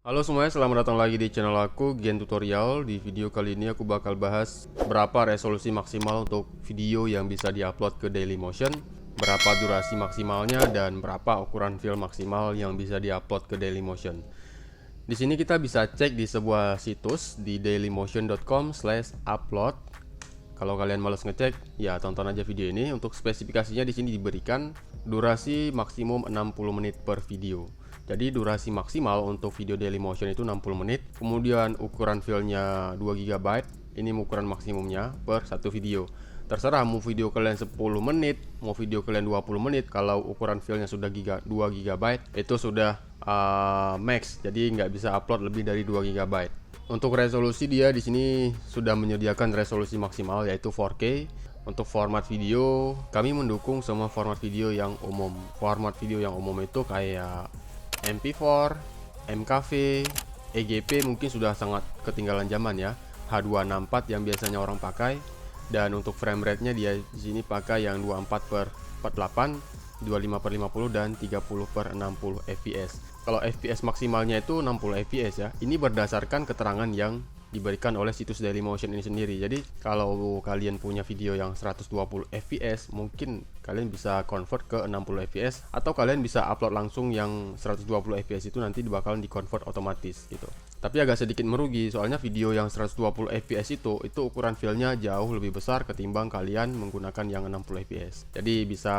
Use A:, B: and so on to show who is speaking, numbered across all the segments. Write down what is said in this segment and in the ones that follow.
A: Halo semuanya, selamat datang lagi di channel aku, Gen Tutorial. Di video kali ini aku bakal bahas berapa resolusi maksimal untuk video yang bisa diupload ke Dailymotion, berapa durasi maksimalnya, dan berapa ukuran file maksimal yang bisa diupload ke Dailymotion. Di sini kita bisa cek di sebuah situs di dailymotion.com/upload. Kalau kalian males ngecek, ya tonton aja video ini. Untuk spesifikasinya di sini diberikan durasi maksimum 60 menit per video. Jadi durasi maksimal untuk video Dailymotion itu 60 menit. Kemudian ukuran filenya 2 GB. Ini ukuran maksimumnya per satu video. Terserah mau video kalian 10 menit, mau video kalian 20 menit. Kalau ukuran filenya sudah 2 GB, itu sudah max. Jadi nggak bisa upload lebih dari 2 GB. Untuk resolusi dia di sini sudah menyediakan resolusi maksimal yaitu 4K. Untuk format video, kami mendukung semua format video yang umum. Format video yang umum itu kayak MP4, MKV, EGP mungkin sudah sangat ketinggalan zaman ya. H264 yang biasanya orang pakai. Dan untuk frame rate-nya dia di sini pakai yang 24/48, 25/50 dan 30/60 fps. Kalau fps maksimalnya itu 60 fps ya. Ini berdasarkan keterangan yang diberikan oleh situs Dailymotion ini sendiri. Jadi kalau kalian punya video yang 120 fps, mungkin kalian bisa convert ke 60 fps, atau kalian bisa upload langsung yang 120 fps itu nanti bakalan di convert otomatis gitu. Tapi agak sedikit merugi, soalnya video yang 120 fps itu ukuran filenya jauh lebih besar ketimbang kalian menggunakan yang 60 fps. Jadi bisa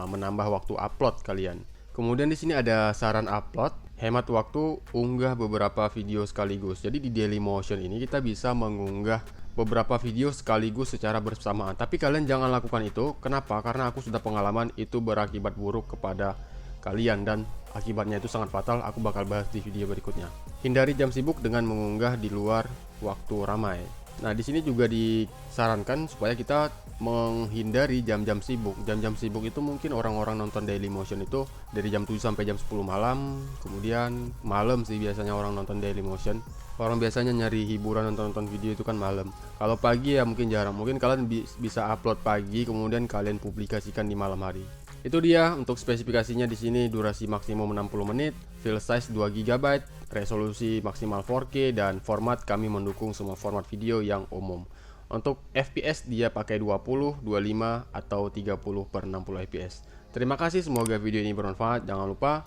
A: menambah waktu upload kalian. Kemudian di sini ada saran upload, hemat waktu, unggah beberapa video sekaligus. Jadi di Dailymotion ini kita bisa mengunggah beberapa video sekaligus secara bersamaan. Tapi kalian jangan lakukan itu. Kenapa? Karena aku sudah pengalaman itu berakibat buruk kepada kalian dan akibatnya itu sangat fatal. Aku bakal bahas di video berikutnya. Hindari jam sibuk dengan mengunggah di luar waktu ramai. Nah, di sini juga disarankan supaya kita menghindari jam-jam sibuk. Jam-jam sibuk itu mungkin orang-orang nonton Dailymotion itu dari jam 7 sampai jam 10 malam. Kemudian malam sih biasanya orang nonton Dailymotion. Orang biasanya nyari hiburan nonton video itu kan malam. Kalau pagi ya mungkin jarang. Mungkin kalian bisa upload pagi kemudian kalian publikasikan di malam hari. Itu dia untuk spesifikasinya di sini, durasi maksimum 60 menit, file size 2 GB, resolusi maksimal 4K, dan format kami mendukung semua format video yang umum. Untuk FPS dia pakai 20, 25 atau 30/60 fps. Terima kasih, semoga video ini bermanfaat. Jangan lupa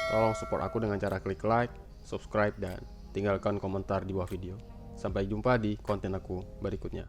A: tolong support aku dengan cara klik like, subscribe, dan tinggalkan komentar di bawah video. Sampai jumpa di konten aku berikutnya.